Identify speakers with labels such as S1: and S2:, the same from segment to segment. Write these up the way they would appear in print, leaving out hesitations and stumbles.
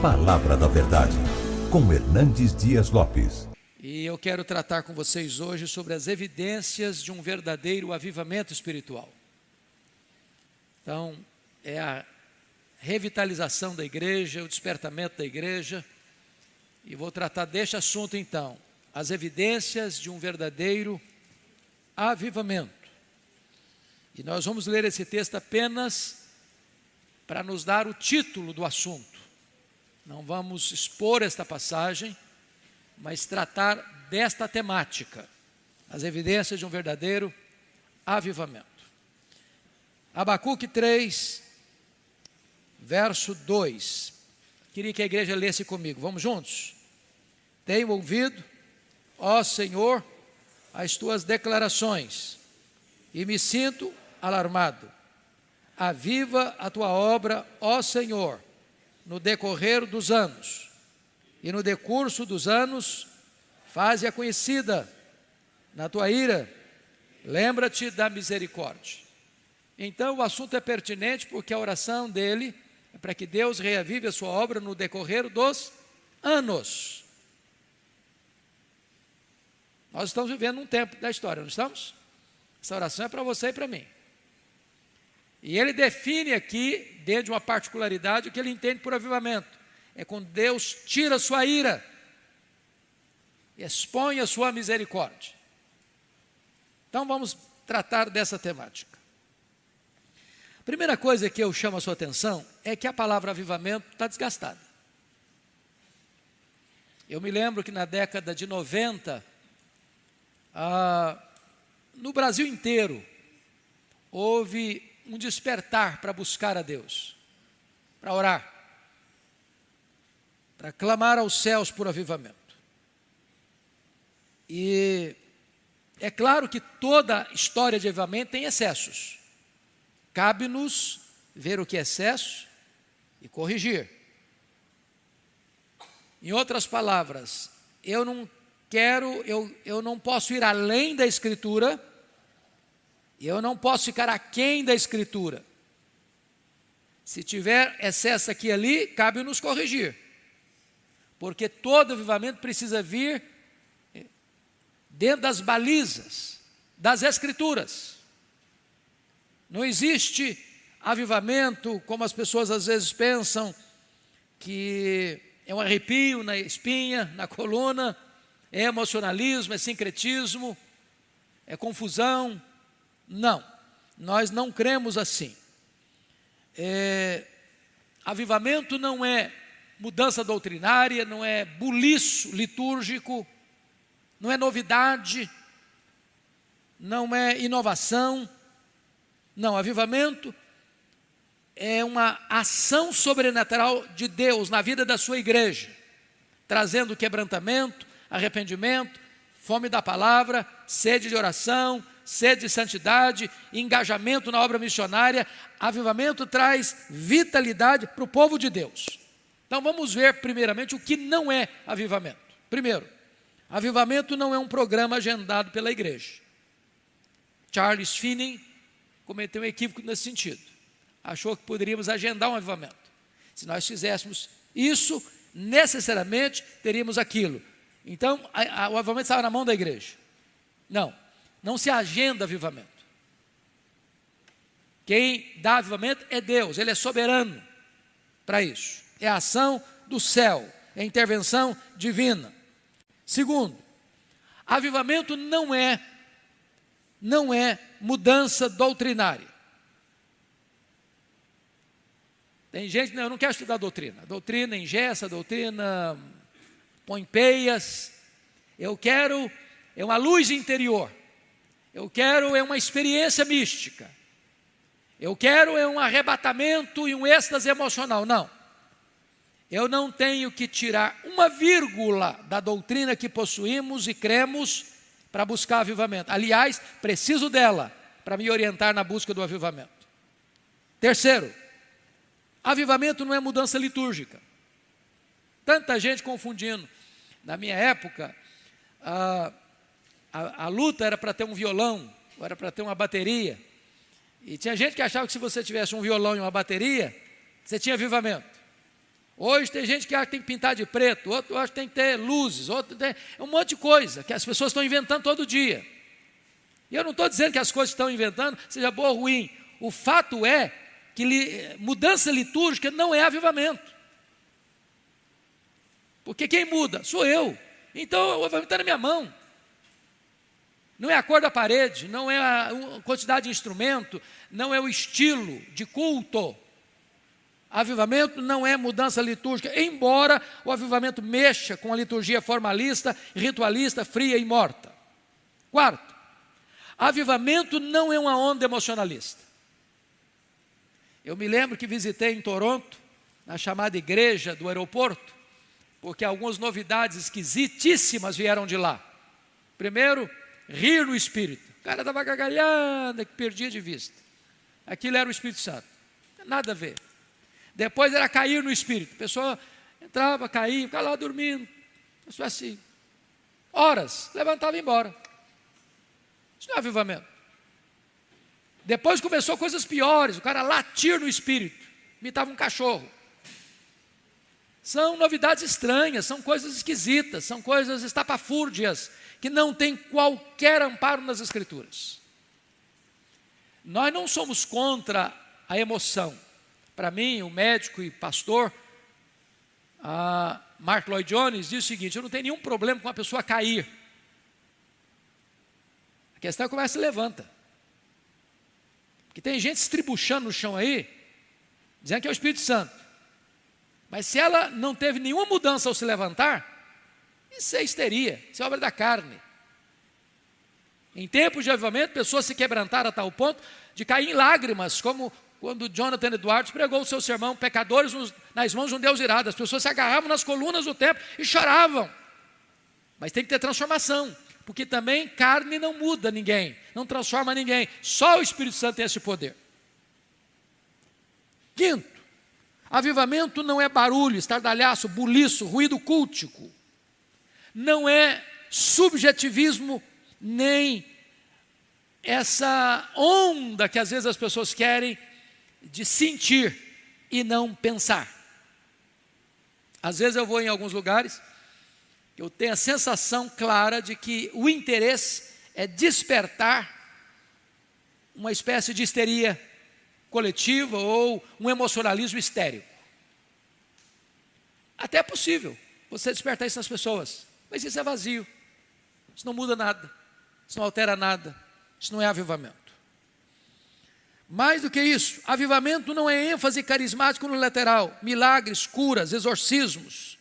S1: Palavra da Verdade, com Hernandes Dias Lopes.
S2: E eu quero tratar com vocês hoje sobre as evidências de um verdadeiro avivamento espiritual. Então, é a revitalização da igreja, o despertamento da igreja. E vou tratar deste assunto então, as evidências de um verdadeiro avivamento. E nós vamos ler esse texto apenas para nos dar o título do assunto. Não vamos expor esta passagem, mas tratar desta temática, as evidências de um verdadeiro avivamento. Abacuque 3, verso 2. Queria que a igreja lesse comigo. Vamos juntos? Tenho ouvido, ó Senhor, as tuas declarações e me sinto alarmado. Aviva a tua obra, ó Senhor, no decorrer dos anos, e no decurso dos anos, faze-a conhecida. Na tua ira, lembra-te da misericórdia. Então o assunto é pertinente porque a oração dele é para que Deus reavive a sua obra no decorrer dos anos. Nós estamos vivendo um tempo da história, não estamos? Essa oração é para você e para mim. E ele define aqui, dentro de uma particularidade, o que ele entende por avivamento. É quando Deus tira a sua ira e expõe a sua misericórdia. Então vamos tratar dessa temática. A primeira coisa que eu chamo a sua atenção é que a palavra avivamento está desgastada. Eu me lembro que na década de 90, no Brasil inteiro, houve um despertar para buscar a Deus, para orar, para clamar aos céus por avivamento. E é claro que toda história de avivamento tem excessos. Cabe-nos ver o que é excesso e corrigir. Em outras palavras, eu não posso ir além da Escritura, eu não posso ficar aquém da Escritura. Se tiver excesso aqui e ali, cabe-nos corrigir. Porque todo avivamento precisa vir dentro das balizas das Escrituras. Não existe avivamento, como as pessoas às vezes pensam, que é um arrepio na espinha, na coluna, é emocionalismo, é sincretismo, é confusão. Não, nós não cremos assim. Avivamento não é mudança doutrinária, não é buliço litúrgico, não é novidade, não é inovação. Não, avivamento é uma ação sobrenatural de Deus na vida da sua igreja, trazendo quebrantamento, arrependimento, fome da palavra, sede de oração, sede de santidade, engajamento na obra missionária. Avivamento traz vitalidade para o povo de Deus. Então vamos ver primeiramente o que não é avivamento. Primeiro, avivamento não é um programa agendado pela igreja. Charles Finney cometeu um equívoco nesse sentido. Achou que poderíamos agendar um avivamento. Se nós fizéssemos isso, necessariamente teríamos aquilo. Então o avivamento estava na mão da igreja. Não se agenda avivamento. Quem dá avivamento é Deus, Ele é soberano para isso. É a ação do céu, é a intervenção divina. Segundo, avivamento não é mudança doutrinária. Tem gente que eu não quero estudar doutrina. A doutrina engessa, a doutrina põe peias. Eu quero uma luz interior. Eu quero uma experiência mística. Eu quero um arrebatamento e um êxtase emocional. Não. Eu não tenho que tirar uma vírgula da doutrina que possuímos e cremos para buscar avivamento. Aliás, preciso dela para me orientar na busca do avivamento. Terceiro, avivamento não é mudança litúrgica. Tanta gente confundindo. Na minha época, a luta era para ter um violão, ou era para ter uma bateria. E tinha gente que achava que se você tivesse um violão e uma bateria, você tinha avivamento. Hoje tem gente que acha que tem que pintar de preto, outro acha que tem que ter luzes, outro tem um monte de coisa que as pessoas estão inventando todo dia. E eu não estou dizendo que as coisas que estão inventando seja boa ou ruim. O fato é que mudança litúrgica não é avivamento. Porque quem muda? Sou eu. Então o avivamento está na minha mão. Não é a cor da parede, não é a quantidade de instrumento, não é o estilo de culto. Avivamento não é mudança litúrgica, embora o avivamento mexa com a liturgia formalista, ritualista, fria e morta. Quarto, avivamento não é uma onda emocionalista. Eu me lembro que visitei em Toronto, na chamada igreja do aeroporto, porque algumas novidades esquisitíssimas vieram de lá. Primeiro, rir no Espírito. O cara estava gargalhando, que perdia de vista. Aquilo era o Espírito Santo. Nada a ver. Depois era cair no Espírito. A pessoa entrava, caía, ficava lá dormindo. A pessoa assim. Horas, levantava e ia embora. Isso não é avivamento. Depois começou coisas piores. O cara latir no Espírito. Imitava um cachorro. São novidades estranhas, são coisas esquisitas, são coisas estapafúrdias, que não tem qualquer amparo nas Escrituras. Nós não somos contra a emoção. Para mim, o médico e pastor, Mark Lloyd Jones, diz o seguinte: eu não tenho nenhum problema com a pessoa cair. A questão é como ela se levanta. Porque tem gente se estribuchando no chão aí, dizendo que é o Espírito Santo. Mas se ela não teve nenhuma mudança ao se levantar, isso é histeria, isso é obra da carne. Em tempos de avivamento, pessoas se quebrantaram a tal ponto de cair em lágrimas, como quando Jonathan Edwards pregou o seu sermão, pecadores nas mãos de um Deus irado. As pessoas se agarravam nas colunas do templo e choravam. Mas tem que ter transformação, porque também carne não muda ninguém, não transforma ninguém. Só o Espírito Santo tem esse poder. Quinto, avivamento não é barulho, estardalhaço, buliço, ruído cultico. Não é subjetivismo, nem essa onda que às vezes as pessoas querem de sentir e não pensar. Às vezes eu vou em alguns lugares, eu tenho a sensação clara de que o interesse é despertar uma espécie de histeria coletiva ou um emocionalismo histérico. Até é possível você despertar isso nas pessoas, mas isso é vazio, isso não muda nada, isso não altera nada, isso não é avivamento. Mais do que isso, avivamento não é ênfase carismático no lateral, milagres, curas, exorcismos,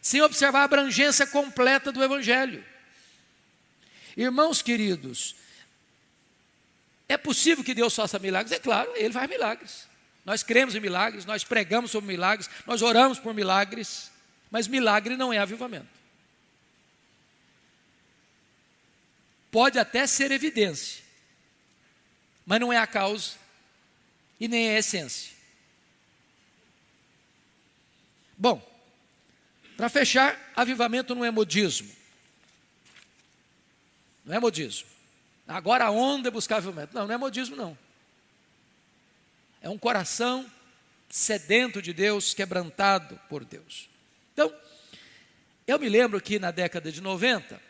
S2: sem observar a abrangência completa do Evangelho. Irmãos queridos, é possível que Deus faça milagres? É claro, Ele faz milagres. Nós cremos em milagres, nós pregamos sobre milagres, nós oramos por milagres, mas milagre não é avivamento. Pode até ser evidência, mas não é a causa e nem é a essência. Bom, para fechar, avivamento não é modismo. Não é modismo. Agora a onda é buscar avivamento. Não, não é modismo não. É um coração sedento de Deus, quebrantado por Deus. Então, eu me lembro que na década de 90,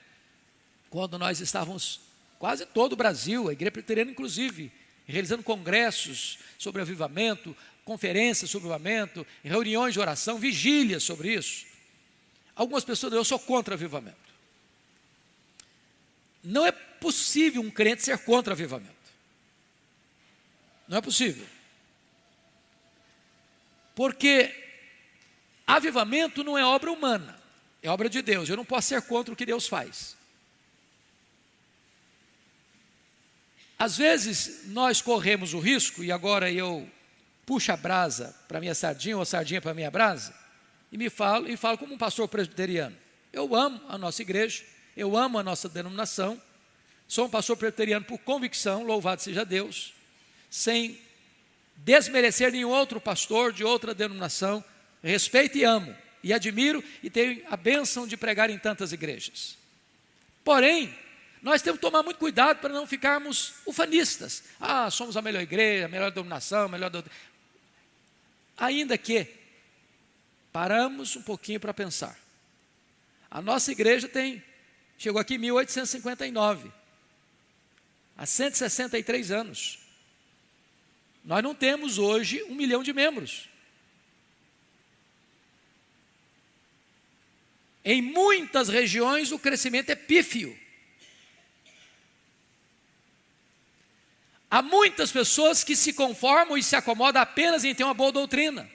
S2: quando nós estávamos, quase todo o Brasil, a Igreja Presbiteriana inclusive, realizando congressos sobre avivamento, conferências sobre avivamento, reuniões de oração, vigílias sobre isso. Algumas pessoas, eu sou contra avivamento. Não é possível um crente ser contra avivamento. Não é possível. Porque avivamento não é obra humana, é obra de Deus. Eu não posso ser contra o que Deus faz. Às vezes nós corremos o risco, e agora eu puxo a brasa para minha sardinha ou a sardinha para minha brasa, e falo como um pastor presbiteriano. Eu amo a nossa igreja, eu amo a nossa denominação, sou um pastor presbiteriano por convicção, louvado seja Deus, sem desmerecer nenhum outro pastor de outra denominação, respeito e amo, e admiro, e tenho a bênção de pregar em tantas igrejas. Porém, nós temos que tomar muito cuidado para não ficarmos ufanistas. Somos a melhor igreja, a melhor denominação, a melhor... Ainda que paramos um pouquinho para pensar. A nossa igreja chegou aqui em 1859, há 163 anos. Nós não temos hoje 1 milhão de membros. Em muitas regiões o crescimento é pífio. Há muitas pessoas que se conformam e se acomodam apenas em ter uma boa doutrina.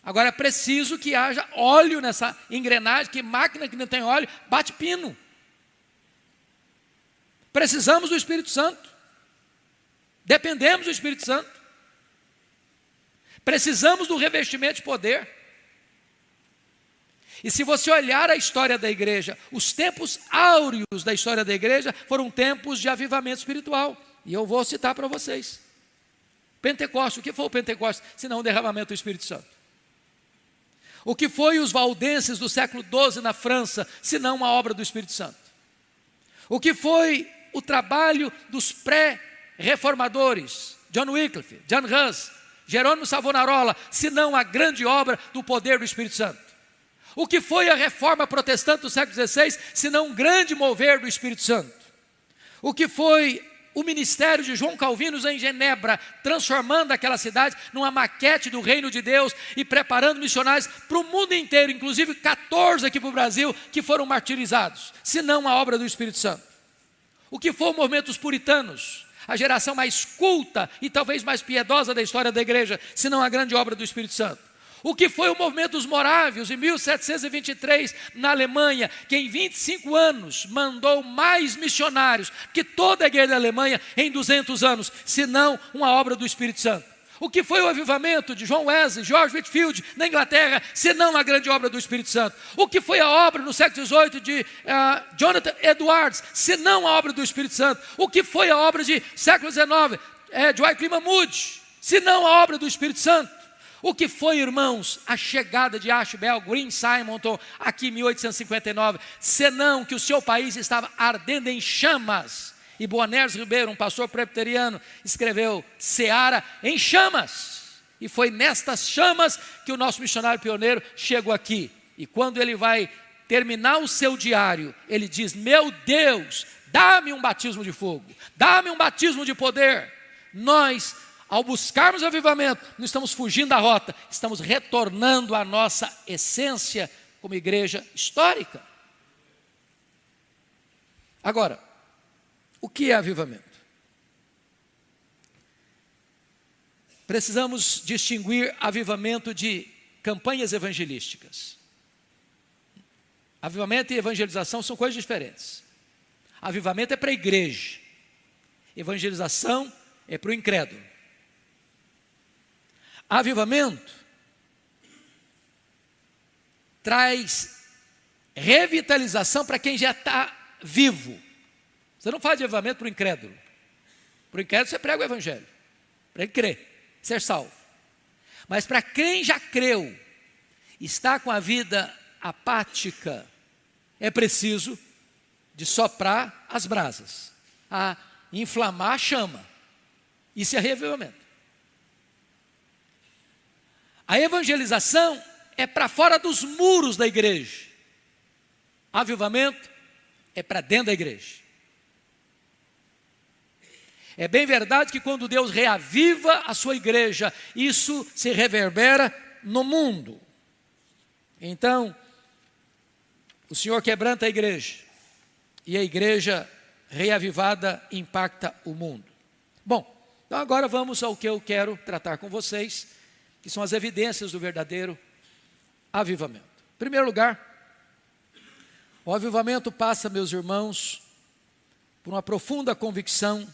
S2: Agora é preciso que haja óleo nessa engrenagem, que máquina que não tem óleo bate pino. Precisamos do Espírito Santo. Dependemos do Espírito Santo. Precisamos do revestimento de poder. E se você olhar a história da igreja, os tempos áureos da história da igreja foram tempos de avivamento espiritual. E eu vou citar para vocês. Pentecostes, o que foi o Pentecostes? Senão o derramamento do Espírito Santo. O que foi os valdenses do século XII na França, senão uma obra do Espírito Santo? O que foi o trabalho dos pré-reformadores, John Wycliffe, John Hus, Jerônimo Savonarola, senão a grande obra do poder do Espírito Santo? O que foi a reforma protestante do século XVI, senão um grande mover do Espírito Santo? O que foi o ministério de João Calvino em Genebra, transformando aquela cidade numa maquete do reino de Deus e preparando missionários para o mundo inteiro, inclusive 14 aqui para o Brasil, que foram martirizados, senão a obra do Espírito Santo? O que foi o movimento dos puritanos, a geração mais culta e talvez mais piedosa da história da igreja, senão a grande obra do Espírito Santo? O que foi o movimento dos morávios em 1723 na Alemanha, que em 25 anos mandou mais missionários que toda a igreja da Alemanha em 200 anos, senão uma obra do Espírito Santo? O que foi o avivamento de John Wesley, George Whitefield na Inglaterra, senão a grande obra do Espírito Santo? O que foi a obra no século XVIII de Jonathan Edwards, senão a obra do Espírito Santo? O que foi a obra de século XIX de Wycliffe Moody, senão a obra do Espírito Santo? O que foi, irmãos, a chegada de Ashbel Green Simonton aqui em 1859, senão que o seu país estava ardendo em chamas? E Boanerges Ribeiro, um pastor presbiteriano, escreveu Seara em chamas. E foi nestas chamas que o nosso missionário pioneiro chegou aqui. E quando ele vai terminar o seu diário, ele diz: meu Deus, dá-me um batismo de fogo, dá-me um batismo de poder. Nós, ao buscarmos avivamento, não estamos fugindo da rota, estamos retornando à nossa essência como igreja histórica. Agora, o que é avivamento? Precisamos distinguir avivamento de campanhas evangelísticas. Avivamento e evangelização são coisas diferentes. Avivamento é para a igreja, evangelização é para o incrédulo. Avivamento traz revitalização para quem já está vivo. Você não faz de avivamento para o incrédulo. Para o incrédulo você prega o evangelho, para ele crer, ser salvo. Mas para quem já creu, está com a vida apática, é preciso de soprar as brasas, a inflamar a chama. Isso é reavivamento. A evangelização é para fora dos muros da igreja. Avivamento é para dentro da igreja. É bem verdade que quando Deus reaviva a sua igreja, isso se reverbera no mundo. Então, o Senhor quebranta a igreja, e a igreja reavivada impacta o mundo. Bom, então agora vamos ao que eu quero tratar com vocês, que são as evidências do verdadeiro avivamento. Em primeiro lugar, o avivamento passa, meus irmãos, por uma profunda convicção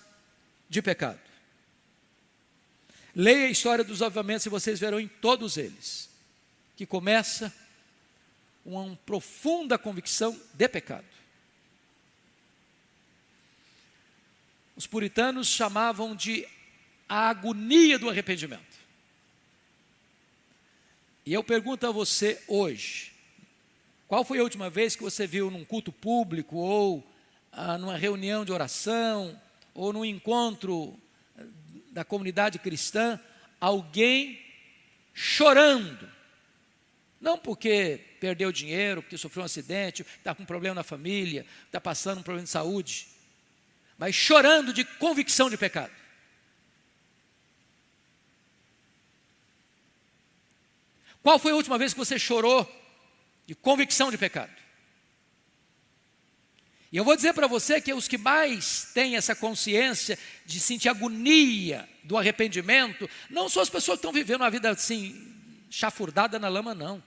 S2: de pecado. Leia a história dos avivamentos e vocês verão em todos eles, que começa uma profunda convicção de pecado. Os puritanos chamavam de a agonia do arrependimento. E eu pergunto a você hoje, qual foi a última vez que você viu num culto público, ou numa reunião de oração, ou num encontro da comunidade cristã, alguém chorando Não porque perdeu dinheiro, porque sofreu um acidente, está com um problema na família, está passando um problema de saúde, mas chorando de convicção de pecado. Qual foi a última vez que você chorou de convicção de pecado? E eu vou dizer para você que os que mais têm essa consciência de sentir agonia do arrependimento, não são as pessoas que estão vivendo uma vida assim, chafurdada na lama, não.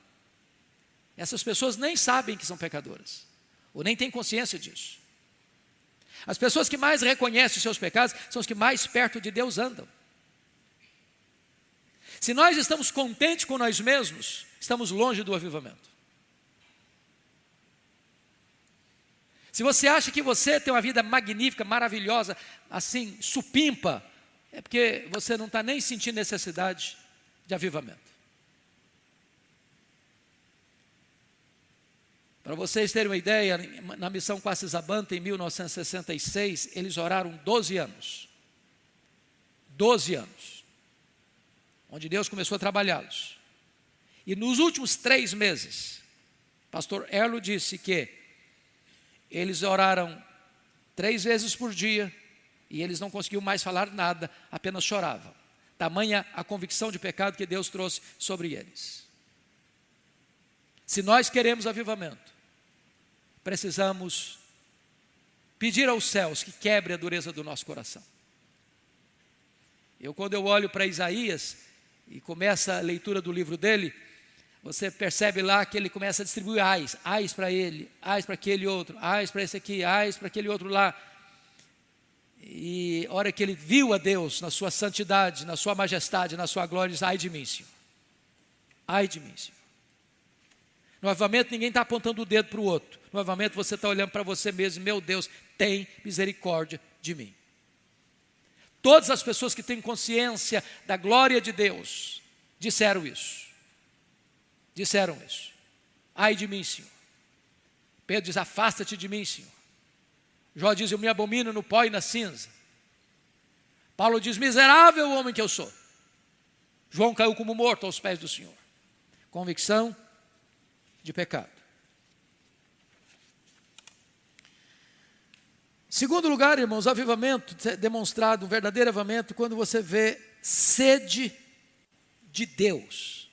S2: Essas pessoas nem sabem que são pecadoras, ou nem têm consciência disso. As pessoas que mais reconhecem os seus pecados são os que mais perto de Deus andam. Se nós estamos contentes com nós mesmos, estamos longe do avivamento. Se você acha que você tem uma vida magnífica, maravilhosa, assim, supimpa, é porque você não está nem sentindo necessidade de avivamento. Para vocês terem uma ideia, na missão Quacisabanta, em 1966, eles oraram 12 anos. 12 anos. Onde Deus começou a trabalhá-los. E nos últimos 3 meses, pastor Erlo disse que eles oraram 3 vezes por dia, e eles não conseguiam mais falar nada, apenas choravam. Tamanha a convicção de pecado que Deus trouxe sobre eles. Se nós queremos avivamento, precisamos pedir aos céus que quebre a dureza do nosso coração. Quando eu olho para Isaías e começa a leitura do livro dele, você percebe lá que ele começa a distribuir ais para ele, ais para aquele outro, ais para esse aqui, ais para aquele outro lá. E a hora que ele viu a Deus na sua santidade, na sua majestade, na sua glória, diz: ai de mim, Senhor. Ai de mim, Senhor. No avivamento ninguém está apontando o dedo para o outro. No avivamento você está olhando para você mesmo: meu Deus, tem misericórdia de mim. Todas as pessoas que têm consciência da glória de Deus disseram isso. Disseram isso. Ai de mim, Senhor. Pedro diz: afasta-te de mim, Senhor. Jó diz: eu me abomino no pó e na cinza. Paulo diz: miserável homem que eu sou. João caiu como morto aos pés do Senhor. Convicção de pecado. Segundo lugar, irmãos, avivamento demonstrado, um verdadeiro avivamento, quando você vê sede de Deus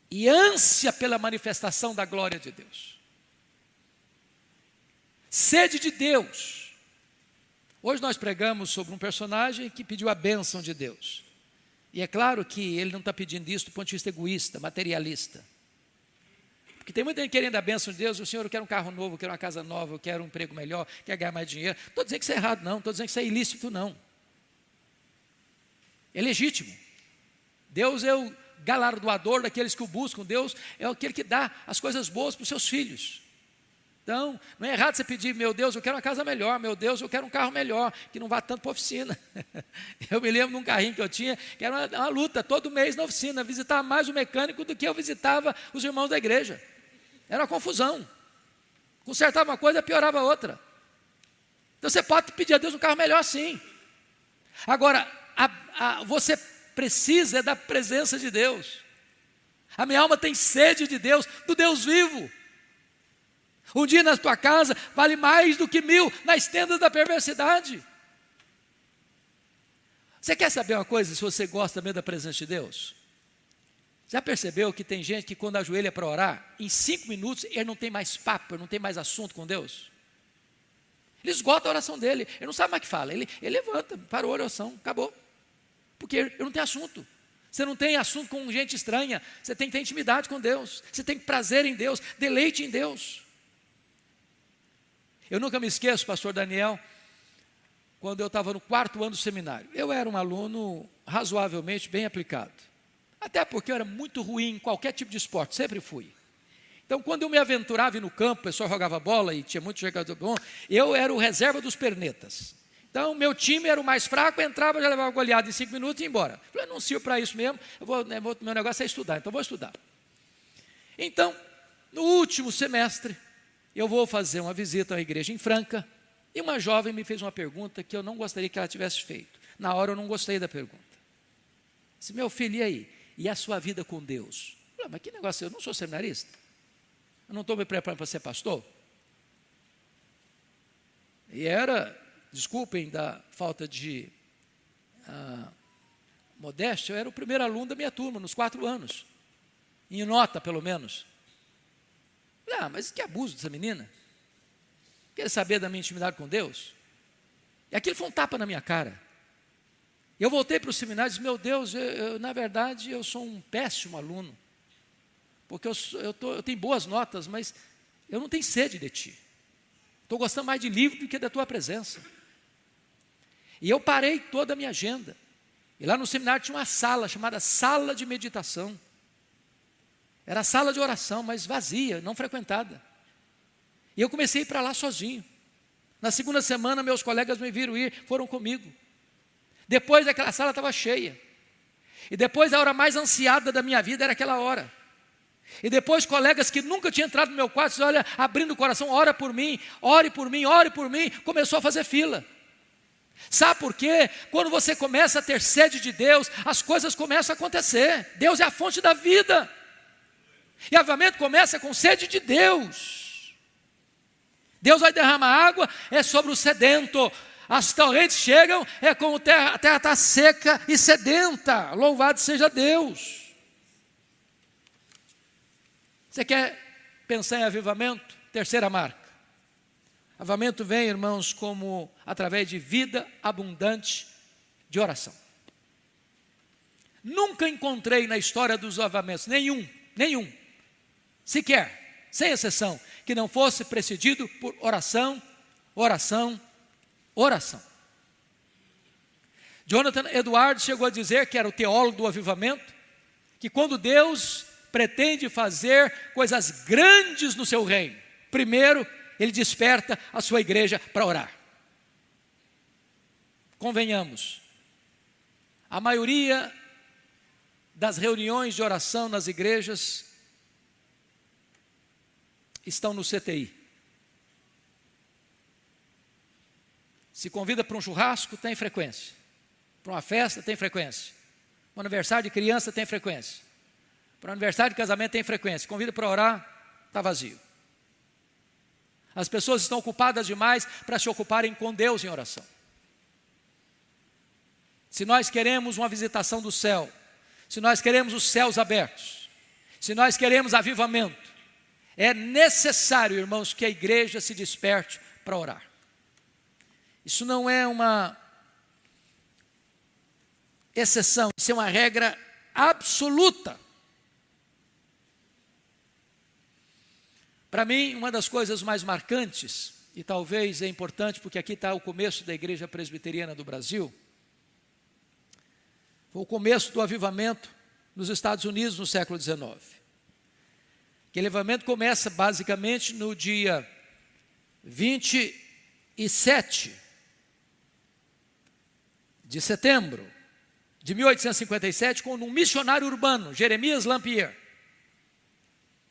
S2: e ânsia pela manifestação da glória de Deus. Sede de Deus. Hoje nós pregamos sobre um personagem que pediu a bênção de Deus. E é claro que ele não está pedindo isso do ponto de vista egoísta, materialista. Porque tem muita gente querendo a bênção de Deus: o Senhor, eu quero um carro novo, eu quero uma casa nova, eu quero um emprego melhor, quero ganhar mais dinheiro. Não estou dizendo que isso é errado, não. Estou dizendo que isso é ilícito, não. É legítimo. Deus é o galardoador daqueles que o buscam. Deus é aquele que dá as coisas boas para os seus filhos. Então, não é errado você pedir: meu Deus, eu quero uma casa melhor, meu Deus, eu quero um carro melhor, que não vá tanto para a oficina. Eu me lembro de um carrinho que eu tinha, que era uma luta, todo mês na oficina, visitava mais o mecânico do que eu visitava os irmãos da igreja. Era uma confusão. Consertava uma coisa, piorava outra. Então você pode pedir a Deus um carro melhor, sim. Agora, você precisa da presença de Deus. A minha alma tem sede de Deus, do Deus vivo. Um dia na tua casa vale mais do que 1000 nas tendas da perversidade. Você quer saber uma coisa, se você gosta mesmo da presença de Deus? Já percebeu que tem gente que quando ajoelha para orar, em 5 minutos ele não tem mais papo, ele não tem mais assunto com Deus? Ele esgota a oração dele, ele não sabe mais o que fala, ele levanta, parou a oração, acabou. Porque ele não tem assunto. Você não tem assunto com gente estranha, você tem que ter intimidade com Deus, você tem prazer em Deus, deleite em Deus. Eu nunca me esqueço, pastor Daniel, quando eu estava no 4º ano do seminário. Eu era um aluno razoavelmente bem aplicado. Até porque eu era muito ruim em qualquer tipo de esporte, sempre fui. Então, quando eu me aventurava no campo, o pessoal jogava bola e tinha muito jogador bom, eu era o reserva dos pernetas. Então, meu time era o mais fraco, entrava, já levava goleada em 5 minutos e ia embora. Eu falei: não sirvo para isso mesmo, meu negócio é estudar, então vou estudar. Então, no último semestre, eu vou fazer uma visita à igreja em Franca, e uma jovem me fez uma pergunta que eu não gostaria que ela tivesse feito. Na hora eu não gostei da pergunta. Disse: meu filho, e aí? E a sua vida com Deus? Falei, mas que negócio, eu não sou seminarista? Eu não estou me preparando para ser pastor? E era, desculpem da falta de modéstia, eu era o primeiro aluno da minha turma, nos 4 anos. Em nota, pelo menos. Falei, mas que abuso dessa menina. Quer saber da minha intimidade com Deus? E aquilo foi um tapa na minha cara. Eu voltei para o seminário e disse, meu Deus, na verdade, eu sou um péssimo aluno. Porque eu tenho boas notas, mas eu não tenho sede de ti. Estou gostando mais de livro do que da tua presença. E eu parei toda a minha agenda. E lá no seminário tinha uma sala chamada sala de meditação. Era a sala de oração, mas vazia, não frequentada. E eu comecei a ir para lá sozinho. Na segunda semana, meus colegas me viram ir, foram comigo. Depois aquela sala estava cheia. E depois a hora mais ansiada da minha vida era aquela hora. E depois colegas que nunca tinham entrado no meu quarto, disse, olha, abrindo o coração, ora por mim, ore por mim, ore por mim. Começou a fazer fila. Sabe por quê? Quando você começa a ter sede de Deus, as coisas começam a acontecer. Deus é a fonte da vida. E avivamento começa com sede de Deus. Deus vai derramar água, é sobre o sedento. As torrentes chegam, é como a terra está seca e sedenta. Louvado seja Deus. Você quer pensar em avivamento? Terceira marca. Avivamento vem, irmãos, como através de vida abundante de oração. Nunca encontrei na história dos avivamentos nenhum, sequer, sem exceção, que não fosse precedido por oração, oração, oração. Jonathan Edwards chegou a dizer, que era o teólogo do avivamento, que quando Deus pretende fazer coisas grandes no seu reino, primeiro, Ele desperta a sua igreja para orar. Convenhamos, a maioria das reuniões de oração nas igrejas estão no CTI. Se convida para um churrasco, tem frequência. Para uma festa, tem frequência. Para um aniversário de criança, tem frequência. Para um aniversário de casamento, tem frequência. Convida para orar, está vazio. As pessoas estão ocupadas demais para se ocuparem com Deus em oração. Se nós queremos uma visitação do céu, se nós queremos os céus abertos, se nós queremos avivamento, é necessário, irmãos, que a igreja se desperte para orar. Isso não é uma exceção, isso é uma regra absoluta. Para mim, uma das coisas mais marcantes, e talvez é importante porque aqui está o começo da Igreja Presbiteriana do Brasil, foi o começo do avivamento nos Estados Unidos no século XIX. Aquele avivamento começa basicamente no dia 27 de setembro de 1857, com um missionário urbano, Jeremias Lampier,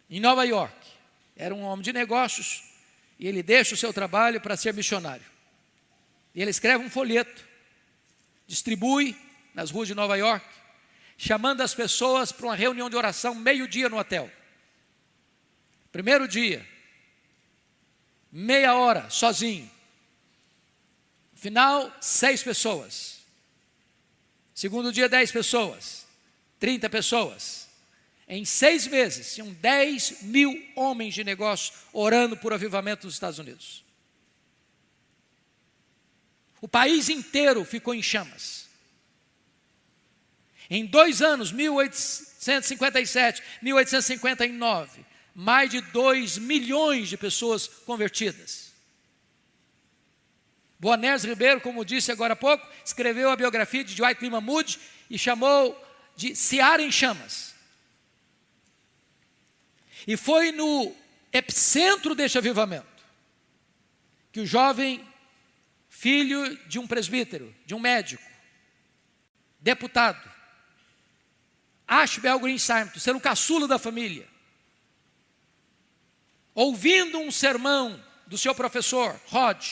S2: em Nova York. Era um homem de negócios e ele deixa o seu trabalho para ser missionário. E ele escreve um folheto, distribui nas ruas de Nova York, chamando as pessoas para uma reunião de oração, meio-dia no hotel. Primeiro dia, meia hora, sozinho. Final, 6 pessoas. Segundo dia, 10 pessoas. 30 pessoas. Em 6 meses, tinham 10 mil homens de negócio orando por avivamento nos Estados Unidos. O país inteiro ficou em chamas. Em 2 anos, 1857, 1859, mais de 2 milhões de pessoas convertidas. Boanerges Ribeiro, como disse agora há pouco, escreveu a biografia de Dwight Lyman Moody e chamou de Seara em Chamas. E foi no epicentro deste avivamento que o jovem filho de um presbítero, de um médico, deputado, Ashbel Green Simonton, sendo o caçula da família, ouvindo um sermão do seu professor, Rod,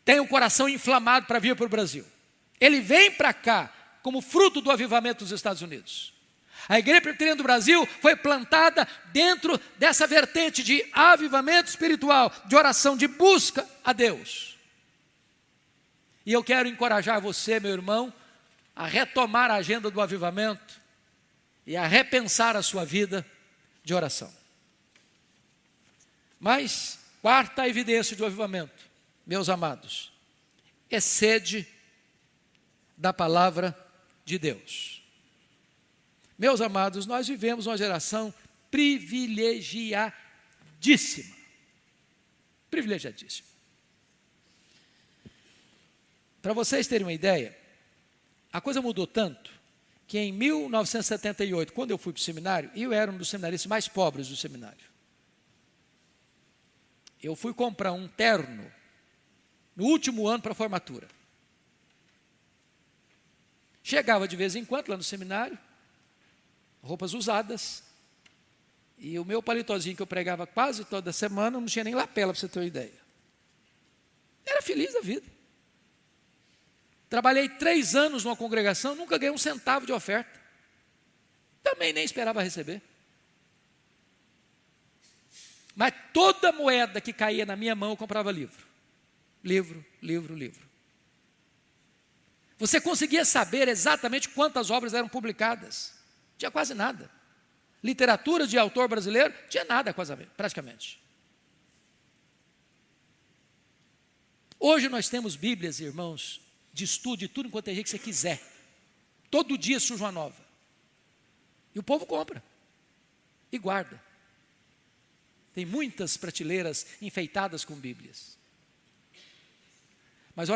S2: tem o coração inflamado para vir para o Brasil. Ele vem para cá como fruto do avivamento dos Estados Unidos. A Igreja Presbiteriana do Brasil foi plantada dentro dessa vertente de avivamento espiritual, de oração, de busca a Deus. E eu quero encorajar você, meu irmão, a retomar a agenda do avivamento e a repensar a sua vida de oração. Mas, quarta evidência do avivamento, meus amados, é sede da palavra de Deus. Meus amados, nós vivemos uma geração privilegiadíssima. Privilegiadíssima. Para vocês terem uma ideia, a coisa mudou tanto que em 1978, quando eu fui para o seminário, eu era um dos seminaristas mais pobres do seminário. Eu fui comprar um terno no último ano para a formatura. Chegava de vez em quando lá no seminário, roupas usadas, e o meu palitozinho que eu pregava quase toda semana, não tinha nem lapela, para você ter uma ideia. Era feliz da vida. Trabalhei 3 anos numa congregação, nunca ganhei um centavo de oferta. Também nem esperava receber. Mas toda moeda que caía na minha mão, eu comprava livro. Livro, livro, livro. Você conseguia saber exatamente quantas obras eram publicadas. Tinha quase nada. Literatura de autor brasileiro, tinha nada quase, praticamente. Hoje nós temos Bíblias, irmãos, de estudo, de tudo enquanto é jeito que você quiser. Todo dia surge uma nova. E o povo compra. E guarda. Tem muitas prateleiras enfeitadas com Bíblias. Mas o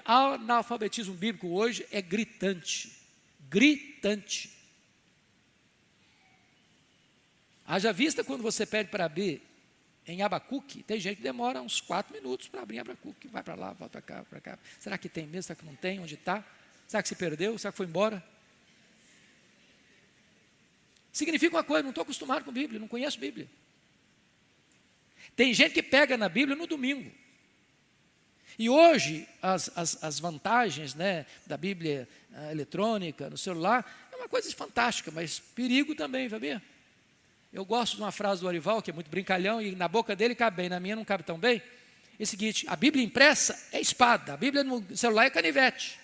S2: analfabetismo bíblico hoje é gritante. Gritante. Haja vista quando você pede para abrir em Abacuque, tem gente que demora uns 4 minutos para abrir em Abacuque. Vai para lá, volta para cá, para cá. Será que tem mesmo? Será que não tem? Onde está? Será que se perdeu? Será que foi embora? Significa uma coisa, não estou acostumado com Bíblia, não conheço Bíblia. Tem gente que pega na Bíblia no domingo. E hoje, as vantagens, né, da Bíblia eletrônica, no celular, é uma coisa fantástica, mas perigo também, sabia? Eu gosto de uma frase do Arival, que é muito brincalhão, e na boca dele cabe bem, na minha não cabe tão bem. É o seguinte: a Bíblia impressa é espada, a Bíblia no celular é canivete.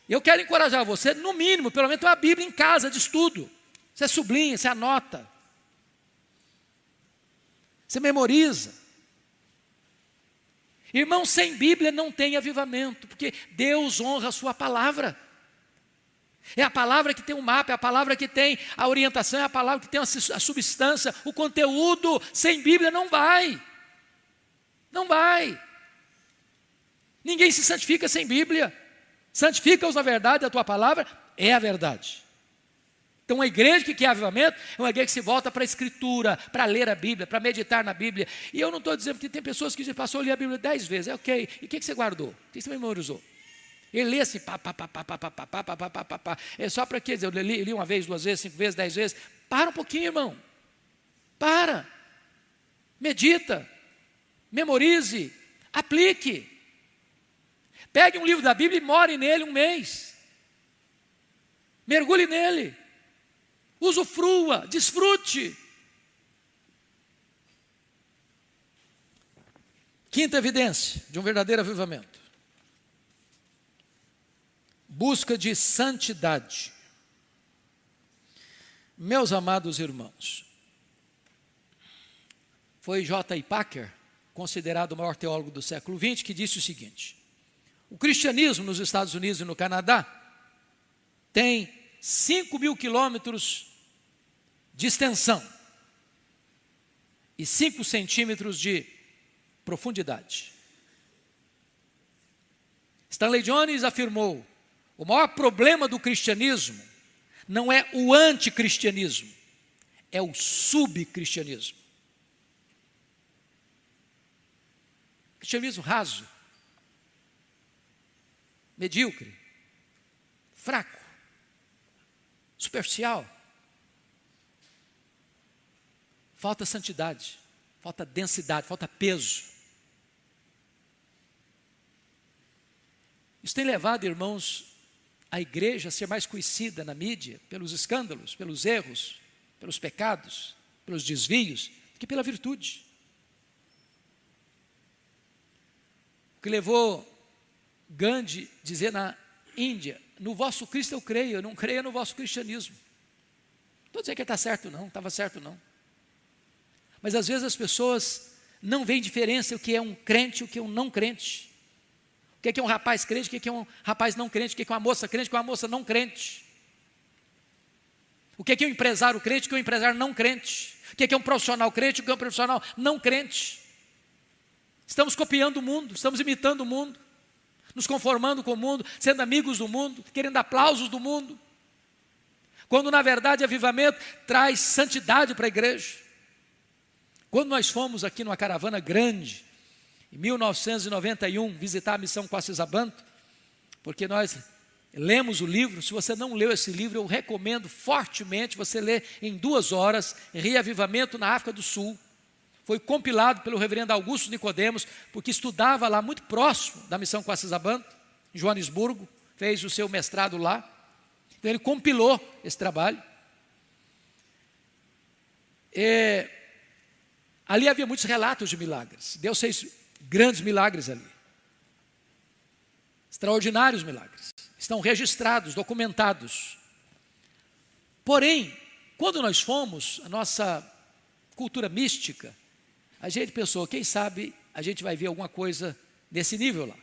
S2: Eu quero encorajar você, no mínimo, pelo menos, ter uma Bíblia em casa de estudo. Você sublinha, você anota. Você memoriza. Irmão, sem Bíblia não tem avivamento, porque Deus honra a sua palavra. É a palavra que tem um mapa, é a palavra que tem a orientação, é a palavra que tem a substância, o conteúdo. Sem Bíblia não vai. Não vai. Ninguém se santifica sem Bíblia. Santifica-os na verdade, a tua palavra é a verdade. Então, uma igreja que quer avivamento é uma igreja que se volta para a Escritura, para ler a Bíblia, para meditar na Bíblia. E eu não estou dizendo, porque tem pessoas que dizem: pastor, eu li a Bíblia 10 vezes. É ok. E o que você guardou? O que você memorizou? Ele lê assim, pá. É só para quê? Eu li 1 vez, 2 vezes, 5 vezes, 10 vezes. Para um pouquinho, irmão. Para. Medita. Memorize. Aplique. Pegue um livro da Bíblia e more nele 1 mês. Mergulhe nele. Usufrua, desfrute. Quinta evidência de um verdadeiro avivamento: busca de santidade. Meus amados irmãos, foi J.I. Packer, considerado o maior teólogo do século XX, que disse o seguinte: o cristianismo nos Estados Unidos e no Canadá tem 5.000 quilômetros de extensão e 5 centímetros de profundidade. Stanley Jones afirmou: o maior problema do cristianismo não é o anticristianismo, é o subcristianismo. Cristianismo raso, medíocre, fraco, superficial. Falta santidade, falta densidade, falta peso. Isso tem levado, irmãos, a igreja a ser mais conhecida na mídia pelos escândalos, pelos erros, pelos pecados, pelos desvios, do que pela virtude. O que levou Gandhi a dizer na Índia: no vosso Cristo eu creio, eu não creio no vosso cristianismo. Não estou dizendo que está certo não, estava certo não. Mas às vezes as pessoas não veem diferença o que é um crente e o que é um não crente. O que é um rapaz crente, o que é um rapaz não crente, o que é uma moça crente, o que é uma moça não crente. O que é um empresário crente, o que é um empresário não crente. O que é um profissional crente, o que é um profissional não crente. Estamos copiando o mundo, estamos imitando o mundo, nos conformando com o mundo, sendo amigos do mundo, querendo aplausos do mundo. Quando na verdade avivamento traz santidade para a igreja. Quando nós fomos aqui numa caravana grande, em 1991, visitar a missão Quacisabanto, porque nós lemos o livro. Se você não leu esse livro, eu recomendo fortemente você ler em 2 horas, Reavivamento na África do Sul. Foi compilado pelo reverendo Augusto Nicodemos, porque estudava lá muito próximo da missão Quacisabanto, em Joanesburgo, fez o seu mestrado lá. Então ele compilou esse trabalho. Ali havia muitos relatos de milagres. Deus fez grandes milagres ali. Extraordinários milagres. Estão registrados, documentados. Porém, quando nós fomos, a nossa cultura mística, a gente pensou, quem sabe a gente vai ver alguma coisa desse nível lá.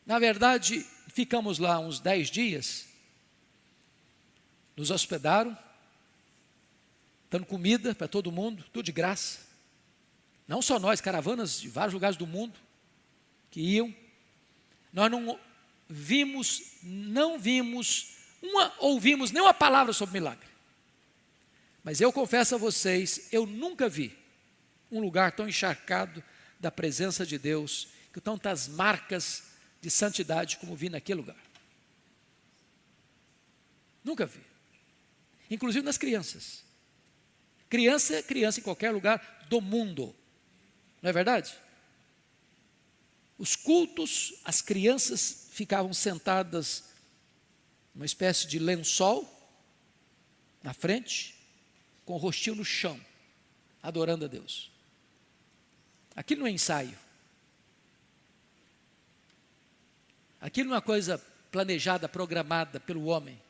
S2: Na verdade, ficamos lá uns 10 dias, nos hospedaram, dando comida para todo mundo, tudo de graça. Não só nós, caravanas de vários lugares do mundo que iam. Nós não ouvimos nenhuma palavra sobre milagre. Mas eu confesso a vocês, eu nunca vi um lugar tão encharcado da presença de Deus, com tantas marcas de santidade como vi naquele lugar. Nunca vi. Inclusive nas crianças. Criança é criança em qualquer lugar do mundo. Não é verdade? Os cultos, as crianças ficavam sentadas numa espécie de lençol na frente, com o rostinho no chão, adorando a Deus. Aquilo não é ensaio. Aquilo não é uma coisa planejada, programada pelo homem.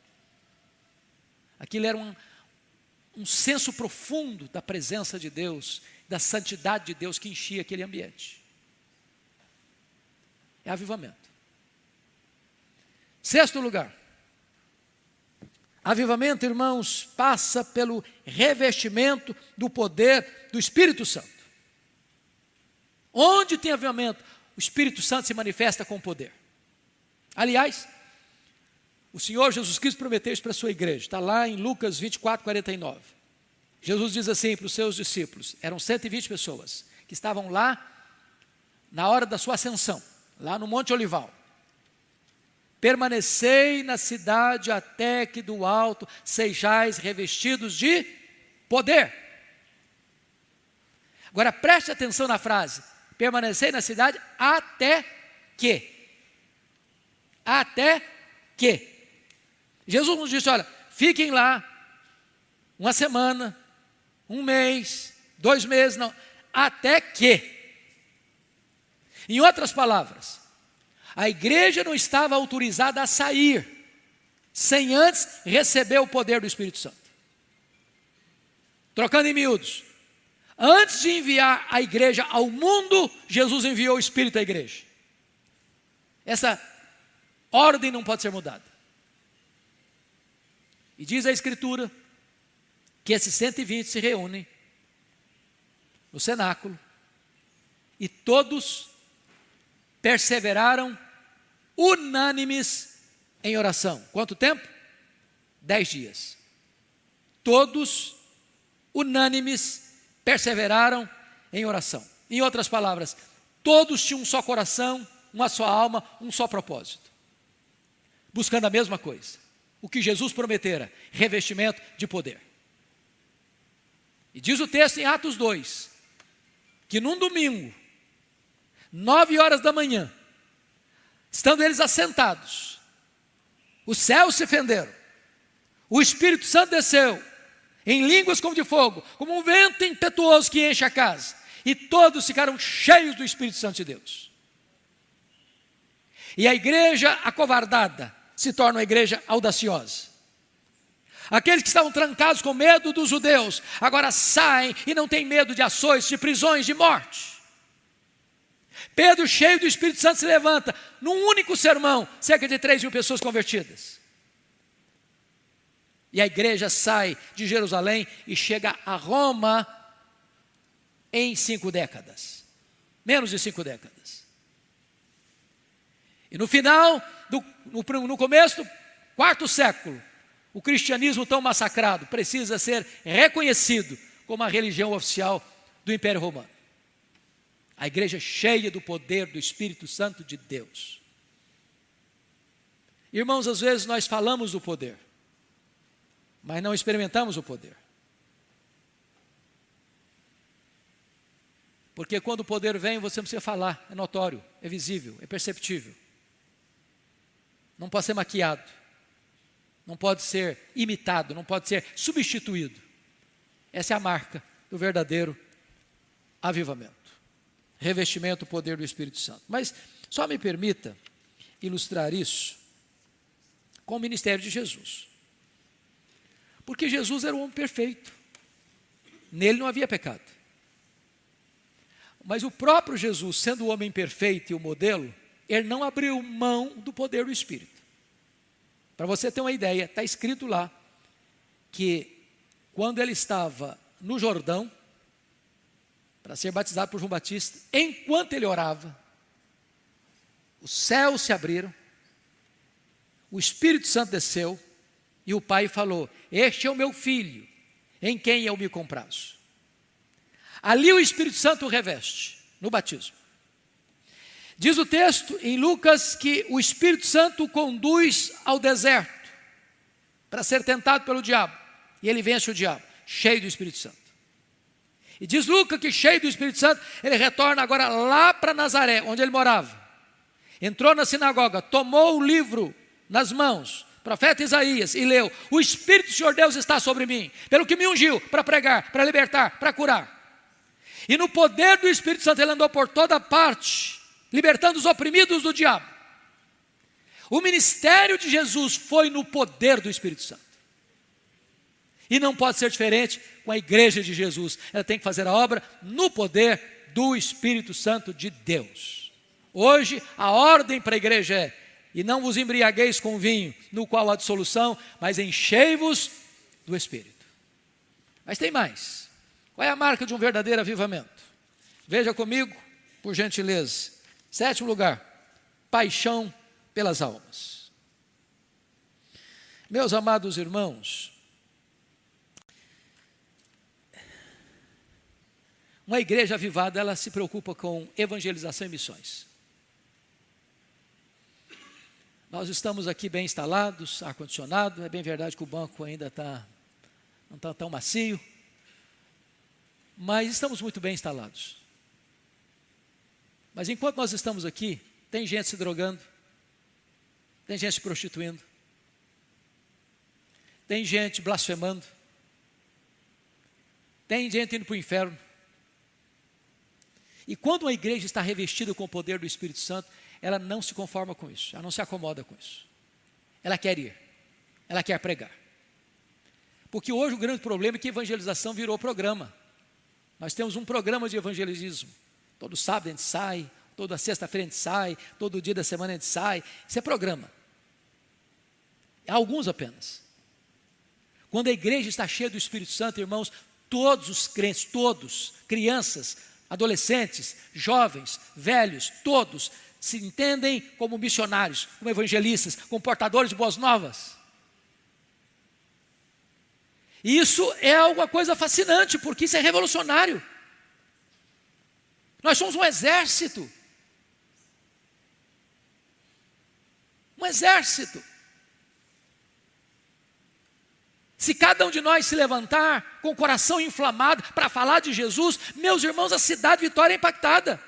S2: Aquilo era um senso profundo da presença de Deus, da santidade de Deus que enchia aquele ambiente. É avivamento. 6º lugar. Avivamento, irmãos, passa pelo revestimento do poder do Espírito Santo. Onde tem avivamento, o Espírito Santo se manifesta com poder. Aliás, o Senhor Jesus Cristo prometeu isso para a sua igreja. Está lá em Lucas 24, 49. Jesus diz assim para os seus discípulos, eram 120 pessoas, que estavam lá na hora da sua ascensão, lá no Monte Olival. Permanecei na cidade até que do alto sejais revestidos de poder. Agora preste atenção na frase, permanecei na cidade até que. Até que. Jesus nos disse, olha, fiquem lá uma semana, 1 mês, 2 meses, não, até que. Em outras palavras, a igreja não estava autorizada a sair, sem antes receber o poder do Espírito Santo. Trocando em miúdos, antes de enviar a igreja ao mundo, Jesus enviou o Espírito à igreja. Essa ordem não pode ser mudada. E diz a Escritura que esses 120 se reúnem no cenáculo e todos perseveraram unânimes em oração. Quanto tempo? 10 dias. Todos unânimes perseveraram em oração. Em outras palavras, todos tinham um só coração, uma só alma, um só propósito. Buscando a mesma coisa. O que Jesus prometera, revestimento de poder. E diz o texto em Atos 2, que num domingo, 9 horas da manhã, Estando eles assentados, os céus se fenderam, o Espírito Santo desceu, em línguas como de fogo, como um vento impetuoso que enche a casa, e todos ficaram cheios do Espírito Santo de Deus. E a igreja acovardada se torna uma igreja audaciosa. Aqueles que estavam trancados com medo dos judeus, agora saem e não têm medo de açoites, de prisões, de morte. Pedro, cheio do Espírito Santo, se levanta, num único sermão, cerca de 3.000 pessoas convertidas. E a igreja sai de Jerusalém e chega a Roma em 5 décadas. Menos de 5 décadas. E no final, no começo do 4º século, o cristianismo tão massacrado precisa ser reconhecido como a religião oficial do Império Romano. A igreja cheia do poder do Espírito Santo de Deus. Irmãos, às vezes nós falamos do poder, mas não experimentamos o poder. Porque quando o poder vem, você não precisa falar, é notório, é visível, é perceptível. Não pode ser maquiado, não pode ser imitado, não pode ser substituído. Essa é a marca do verdadeiro avivamento. Revestimento do poder do Espírito Santo. Mas só me permita ilustrar isso com o ministério de Jesus. Porque Jesus era um homem perfeito. Nele não havia pecado. Mas o próprio Jesus, sendo o homem perfeito e o modelo, ele não abriu mão do poder do Espírito. Para você ter uma ideia, está escrito lá que quando ele estava no Jordão, para ser batizado por João Batista, enquanto ele orava, os céus se abriram, o Espírito Santo desceu, e o Pai falou: este é o meu filho, em quem eu me comprazo. Ali o Espírito Santo o reveste, no batismo. Diz o texto em Lucas que o Espírito Santo o conduz ao deserto, para ser tentado pelo diabo, e ele vence o diabo, cheio do Espírito Santo. E diz Lucas que cheio do Espírito Santo, ele retorna agora lá para Nazaré, onde ele morava. Entrou na sinagoga, tomou o livro nas mãos, profeta Isaías, e leu: o Espírito do Senhor Deus está sobre mim, pelo que me ungiu para pregar, para libertar, para curar. E no poder do Espírito Santo ele andou por toda parte, libertando os oprimidos do diabo. O ministério de Jesus foi no poder do Espírito Santo. E não pode ser diferente com a igreja de Jesus. Ela tem que fazer a obra no poder do Espírito Santo de Deus. Hoje a ordem para a igreja é: e não vos embriagueis com vinho, no qual há dissolução, mas enchei-vos do Espírito. Mas tem mais. Qual é a marca de um verdadeiro avivamento? Veja comigo, por gentileza. 7º lugar, paixão pelas almas. Meus amados irmãos, uma igreja avivada, ela se preocupa com evangelização e missões. Nós estamos aqui bem instalados, ar-condicionado. É bem verdade que o banco ainda não está tão macio, mas estamos muito bem instalados. Mas enquanto nós estamos aqui, tem gente se drogando, tem gente se prostituindo, tem gente blasfemando, tem gente indo para o inferno. E quando uma igreja está revestida com o poder do Espírito Santo, ela não se conforma com isso, ela não se acomoda com isso. Ela quer ir, ela quer pregar. Porque hoje o grande problema é que a evangelização virou programa. Nós temos um programa de evangelismo. Todo sábado a gente sai, toda sexta-feira a gente sai, todo dia da semana a gente sai. Isso é programa. Alguns apenas. Quando a igreja está cheia do Espírito Santo, irmãos, todos os crentes, todos, crianças, adolescentes, jovens, velhos, todos se entendem como missionários, como evangelistas, como portadores de boas novas. E isso é alguma coisa fascinante, porque isso é revolucionário. Nós somos um exército. Um exército. Se cada um de nós se levantar com o coração inflamado para falar de Jesus, meus irmãos, a cidade de Vitória é impactada.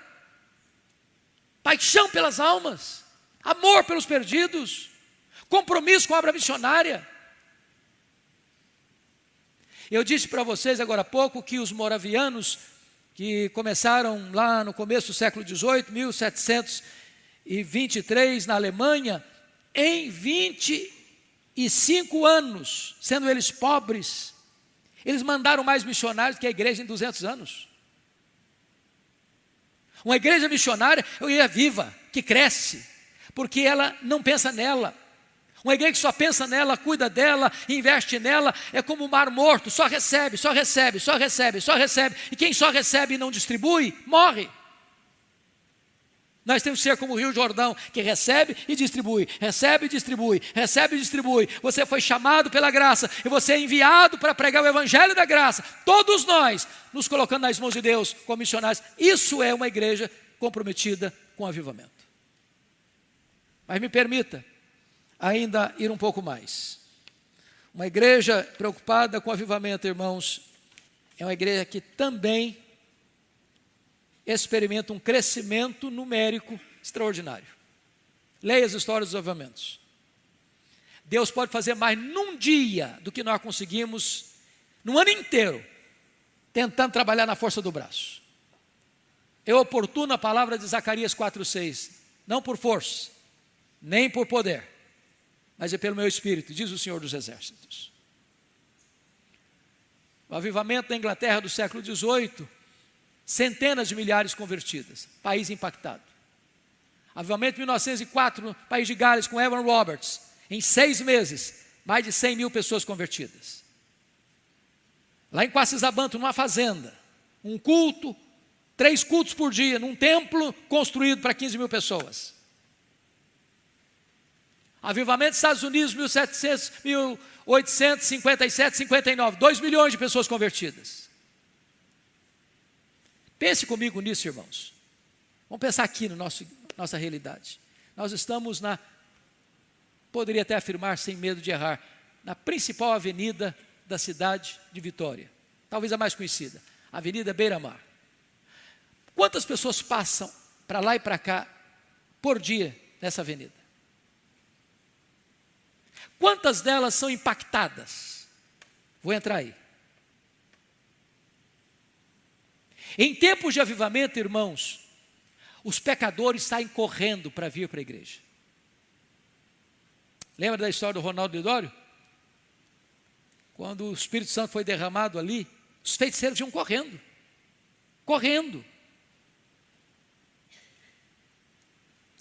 S2: Paixão pelas almas, amor pelos perdidos, compromisso com a obra missionária. Eu disse para vocês agora há pouco que os moravianos, que começaram lá no começo do século XVIII, 1723, na Alemanha, em 25 anos, sendo eles pobres, eles mandaram mais missionários que a igreja em 200 anos. Uma igreja missionária, viva, que cresce, porque ela não pensa nela. Uma igreja que só pensa nela, cuida dela, investe nela, é como um mar morto, só recebe, só recebe, só recebe, só recebe. E quem só recebe e não distribui, morre. Nós temos que ser como o Rio Jordão, que recebe e distribui, recebe e distribui, recebe e distribui. Você foi chamado pela graça e você é enviado para pregar o evangelho da graça. Todos nós nos colocando nas mãos de Deus como missionários. Isso é uma igreja comprometida com o avivamento. Mas me permita ainda ir um pouco mais. Uma igreja preocupada com o avivamento, irmãos, é uma igreja que também experimenta um crescimento numérico extraordinário. Leia as histórias dos avivamentos. Deus pode fazer mais num dia do que nós conseguimos no ano inteiro, tentando trabalhar na força do braço. É oportuna a palavra de Zacarias 4:6, não por força, nem por poder, mas é pelo meu Espírito, diz o Senhor dos Exércitos. O avivamento da Inglaterra do século XVIII, centenas de milhares convertidas, país impactado. Avivamento de 1904, no país de Gales, com Evan Roberts, em 6 meses, mais de 100 mil pessoas convertidas. Lá em Quacisabanto, numa fazenda, um culto, 3 cultos por dia, num templo construído para 15 mil pessoas. Avivamento dos Estados Unidos, 1857, 59, 2 milhões de pessoas convertidas. Pense comigo nisso, irmãos. Vamos pensar aqui na nossa realidade. Nós estamos poderia até afirmar sem medo de errar, na principal avenida da cidade de Vitória. Talvez a mais conhecida, a Avenida Beira-Mar. Quantas pessoas passam para lá e para cá por dia nessa avenida? Quantas delas são impactadas? Vou entrar aí. Em tempos de avivamento, irmãos, os pecadores saem correndo para vir para a igreja. Lembra da história do Ronaldo Lidório? Quando o Espírito Santo foi derramado ali, os feiticeiros iam correndo. Correndo.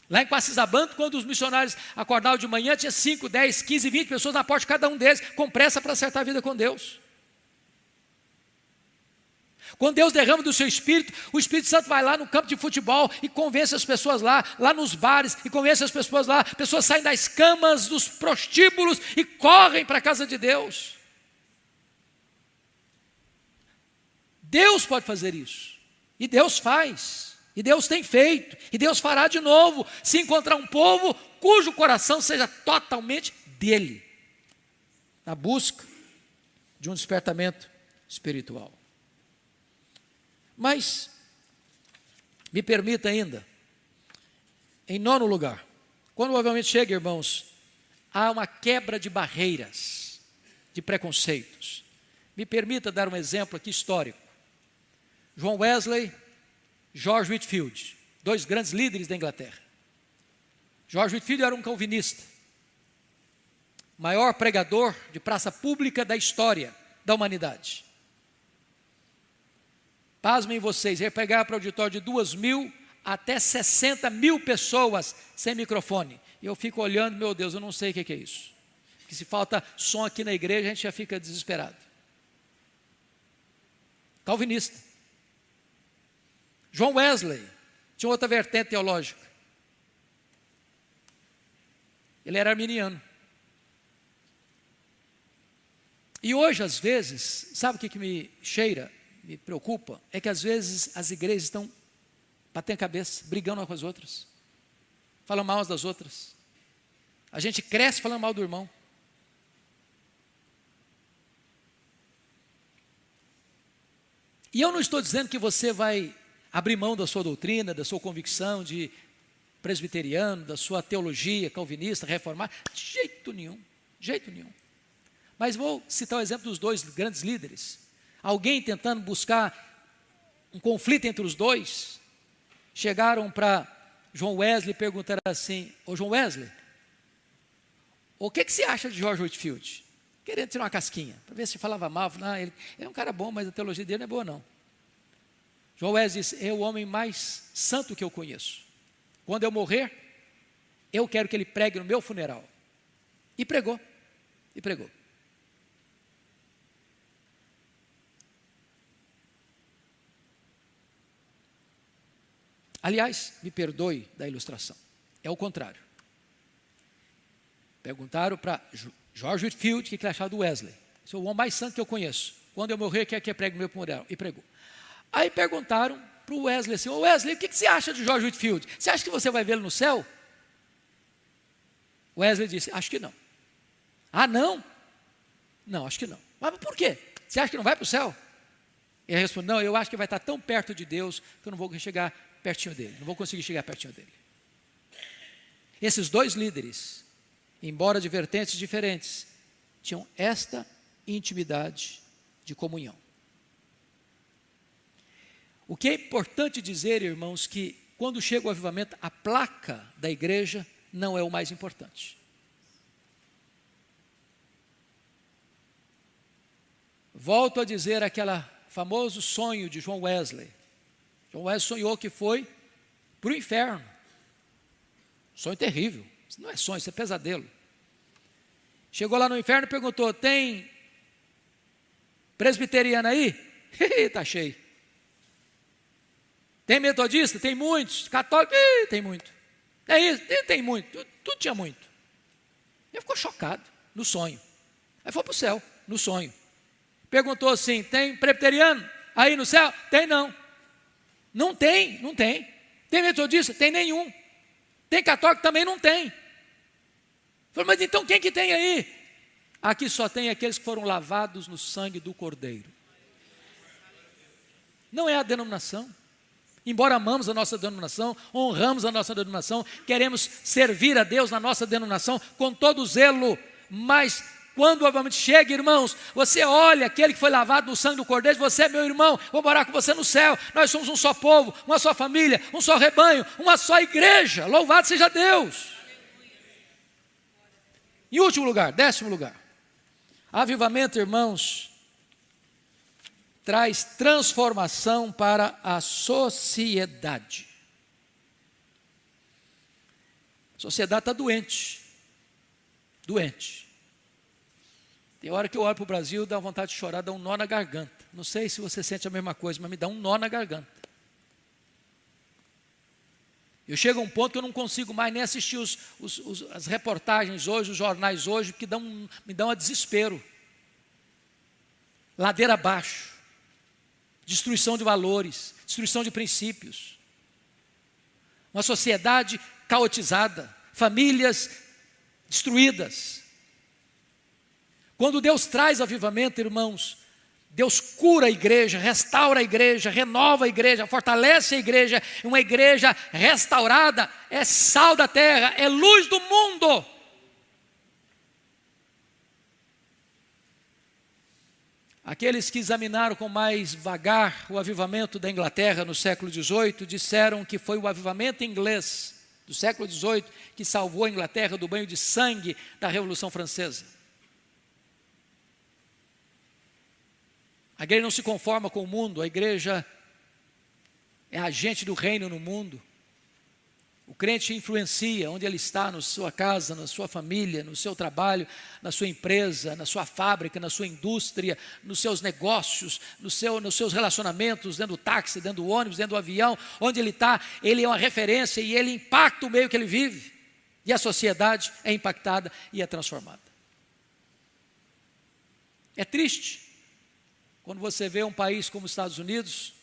S2: Lá em Quacisabanto, quando os missionários acordavam de manhã, tinha 5, 10, 15, 20 pessoas na porta de cada um deles, com pressa para acertar a vida com Deus. Quando Deus derrama do seu Espírito, o Espírito Santo vai lá no campo de futebol e convence as pessoas lá nos bares, e convence as pessoas lá, pessoas saem das camas, dos prostíbulos e correm para a casa de Deus. Deus pode fazer isso, e Deus faz, e Deus tem feito, e Deus fará de novo, se encontrar um povo cujo coração seja totalmente dele, na busca de um despertamento espiritual. Mas, me permita ainda, em 9º lugar, quando o avivamento chega, irmãos, há uma quebra de barreiras, de preconceitos. Me permita dar um exemplo aqui histórico. John Wesley, George Whitefield, 2 grandes líderes da Inglaterra. George Whitefield era um calvinista, maior pregador de praça pública da história da humanidade. Pasmem vocês, ele pregava para o auditório de 2.000 até 60.000 pessoas sem microfone. E eu fico olhando, meu Deus, eu não sei o que é isso. Porque se falta som aqui na igreja, a gente já fica desesperado. Calvinista. John Wesley tinha outra vertente teológica. Ele era arminiano. E hoje, às vezes, sabe o que me cheira? Me preocupa, é que às vezes as igrejas estão batendo a cabeça, brigando umas com as outras, falam mal umas das outras. A gente cresce falando mal do irmão. E eu não estou dizendo que você vai abrir mão da sua doutrina, da sua convicção, de presbiteriano, da sua teologia calvinista, reformada, de jeito nenhum, de jeito nenhum. Mas vou citar o exemplo dos dois grandes líderes. Alguém tentando buscar um conflito entre os dois, chegaram para John Wesley e perguntaram assim: ô John Wesley, o que você acha de George Whitefield? Querendo tirar uma casquinha, para ver se falava mal. Não, ele é um cara bom, mas a teologia dele não é boa não. John Wesley disse: é o homem mais santo que eu conheço. Quando eu morrer, eu quero que ele pregue no meu funeral. E pregou, e pregou. Aliás, me perdoe da ilustração, é o contrário. Perguntaram para George Whitefield o que ele achava do Wesley. Esse é o homem mais santo que eu conheço. Quando eu morrer, quer que eu pregue no meu funeral. E pregou. Aí perguntaram para o Wesley assim: ô Wesley, o que você acha de George Whitefield? Você acha que você vai vê-lo no céu? Wesley disse: acho que não. Ah, não? Não, acho que não. Mas por quê? Você acha que não vai para o céu? Ele respondeu: não, eu acho que vai estar tão perto de Deus que eu não vou chegar pertinho dele. Não vou conseguir chegar pertinho dele. Esses dois líderes, embora de vertentes diferentes, tinham esta intimidade de comunhão. O que é importante dizer, irmãos, que quando chega o avivamento, a placa da igreja não é o mais importante. Volto a dizer aquele famoso sonho de John Wesley. John Wesley sonhou que foi para o inferno. Sonho terrível. Isso não é sonho, isso é pesadelo. Chegou lá no inferno e perguntou: tem presbiteriano aí? Está cheio. Tem metodista? Tem muitos. Católico? Tem muito. É isso? Tem muito. Tudo tinha muito. Ele ficou chocado no sonho. Aí foi para o céu, no sonho. Perguntou assim: tem presbiteriano aí no céu? Tem não. Não tem, não tem. Tem metodista? Tem nenhum. Tem católico? Também não tem. Falei: mas então quem que tem aí? Aqui só tem aqueles que foram lavados no sangue do Cordeiro. Não é a denominação. Embora amamos a nossa denominação, honramos a nossa denominação, queremos servir a Deus na nossa denominação com todo zelo, mas quando o avivamento chega, irmãos, você olha aquele que foi lavado no sangue do Cordeiro, você é meu irmão, vou morar com você no céu, nós somos um só povo, uma só família, um só rebanho, uma só igreja, louvado seja Deus. Em último lugar, 10º lugar, avivamento, irmãos, traz transformação para a sociedade. A sociedade está doente. Doente. Tem hora que eu olho para o Brasil, dá vontade de chorar, dá um nó na garganta. Não sei se você sente a mesma coisa, mas me dá um nó na garganta. Eu chego a um ponto que eu não consigo mais nem assistir as reportagens hoje, os jornais hoje, porque me dão um desespero. Ladeira abaixo. Destruição de valores, destruição de princípios. Uma sociedade caotizada, famílias destruídas. Quando Deus traz avivamento, irmãos, Deus cura a igreja, restaura a igreja, renova a igreja, fortalece a igreja. Uma igreja restaurada é sal da terra, é luz do mundo. Aqueles que examinaram com mais vagar o avivamento da Inglaterra no século XVIII, disseram que foi o avivamento inglês do século XVIII que salvou a Inglaterra do banho de sangue da Revolução Francesa. A igreja não se conforma com o mundo, a igreja é agente do reino no mundo. O crente influencia onde ele está, na sua casa, na sua família, no seu trabalho, na sua empresa, na sua fábrica, na sua indústria, nos seus negócios, nos seus relacionamentos, dentro do táxi, dentro do ônibus, dentro do avião, onde ele está, ele é uma referência e ele impacta o meio que ele vive. E a sociedade é impactada e é transformada. É triste quando você vê um país como os Estados Unidos,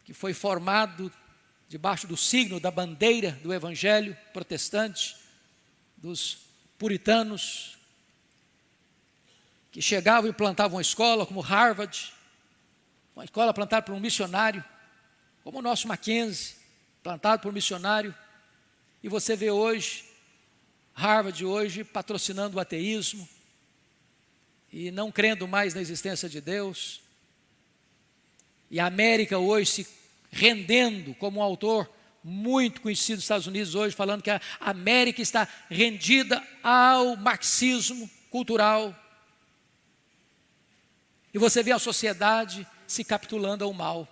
S2: que foi formado debaixo do signo da bandeira do evangelho protestante, dos puritanos, que chegavam e plantavam uma escola como Harvard, uma escola plantada por um missionário, como o nosso Mackenzie, plantado por um missionário, E você vê hoje, Harvard hoje patrocinando o ateísmo e não crendo mais na existência de Deus. E a América hoje se rendendo, como um autor muito conhecido nos Estados Unidos hoje, falando que a América está rendida ao marxismo cultural. E você vê a sociedade se capitulando ao mal.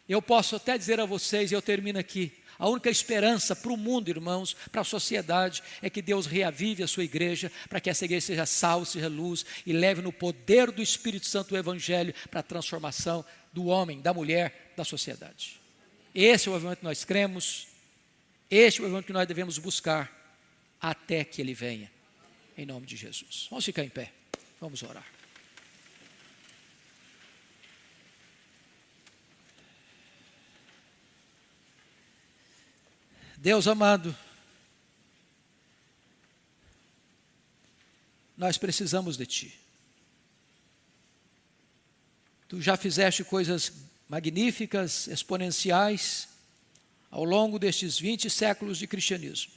S2: Eu posso até dizer a vocês, e eu termino aqui, a única esperança para o mundo, irmãos, para a sociedade, é que Deus reavive a sua igreja, para que essa igreja seja sal, seja luz, e leve no poder do Espírito Santo o Evangelho para a transformação do homem, da mulher, da sociedade. Esse é o avivamento que nós cremos, este é o avivamento que nós devemos buscar, até que Ele venha, em nome de Jesus. Vamos ficar em pé, vamos orar. Deus amado, nós precisamos de Ti. Tu já fizeste coisas magníficas, exponenciais, ao longo destes 20 séculos de cristianismo.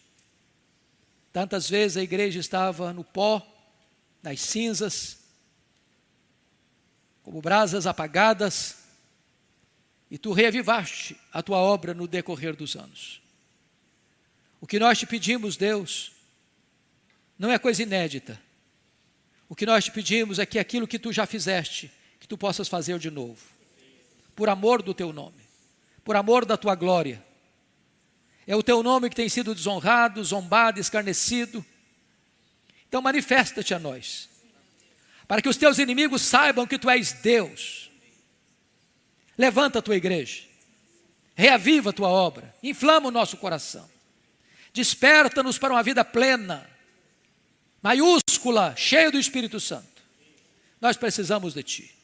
S2: Tantas vezes a igreja estava no pó, nas cinzas, como brasas apagadas, e Tu reavivaste a Tua obra no decorrer dos anos. O que nós te pedimos, Deus, não é coisa inédita. O que nós te pedimos é que aquilo que Tu já fizeste, que Tu possas fazer de novo. Por amor do Teu nome, por amor da Tua glória. É o Teu nome que tem sido desonrado, zombado, escarnecido. Então manifesta-te a nós, para que os Teus inimigos saibam que Tu és Deus. Levanta a Tua igreja, reaviva a Tua obra, inflama o nosso coração. Desperta-nos para uma vida plena, maiúscula, cheia do Espírito Santo. Nós precisamos de Ti.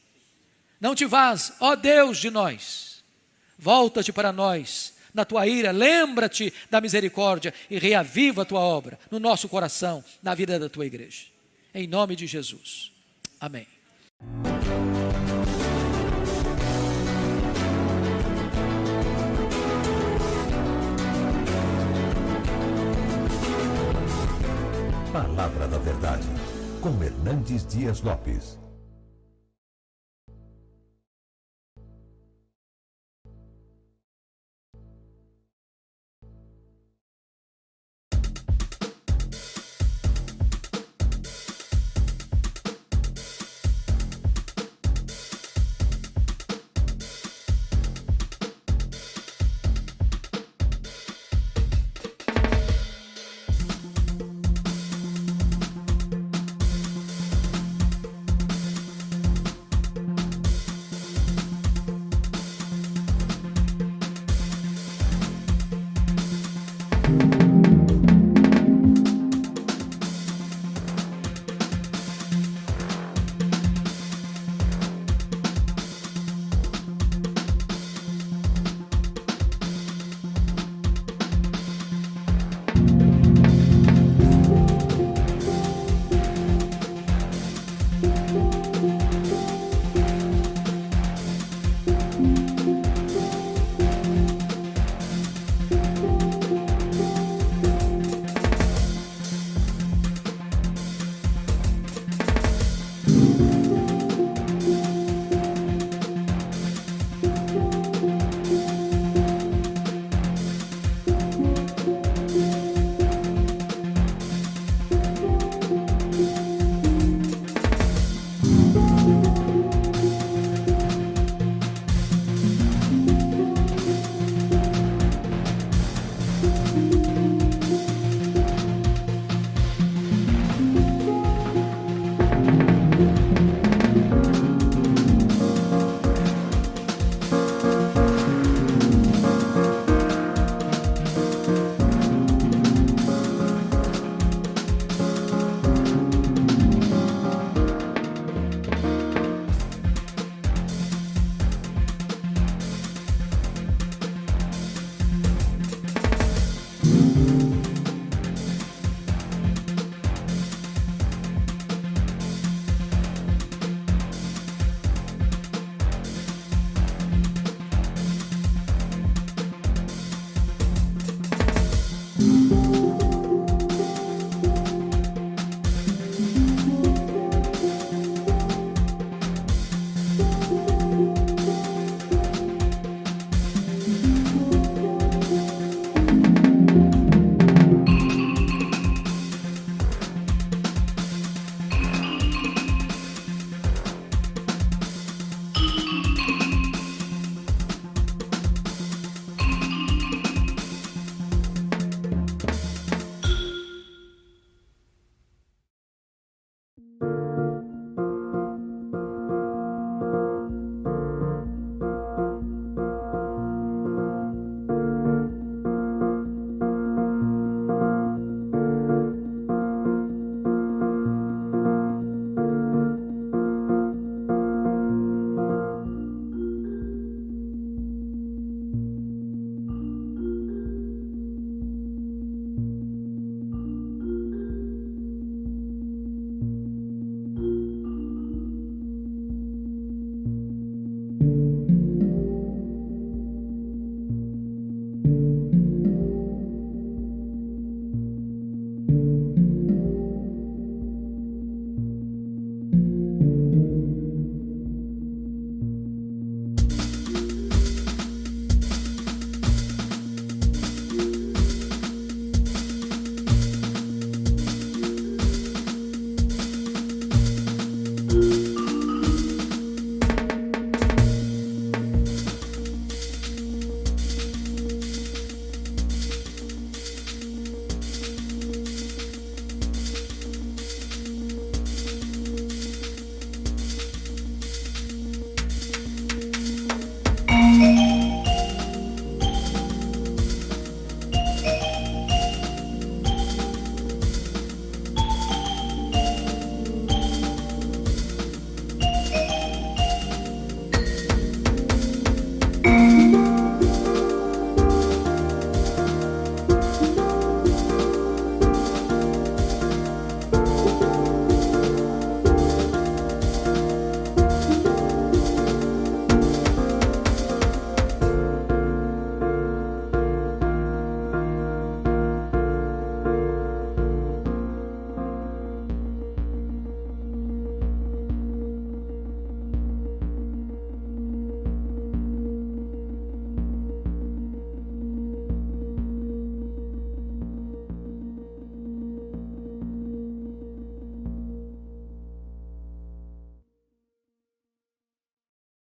S2: Não te vás, ó Deus, de nós. Volta-te para nós, na Tua ira, lembra-te da misericórdia e reaviva a Tua obra no nosso coração, na vida da Tua igreja. Em nome de Jesus. Amém.
S1: Palavra da Verdade, com Hernandes Dias Lopes.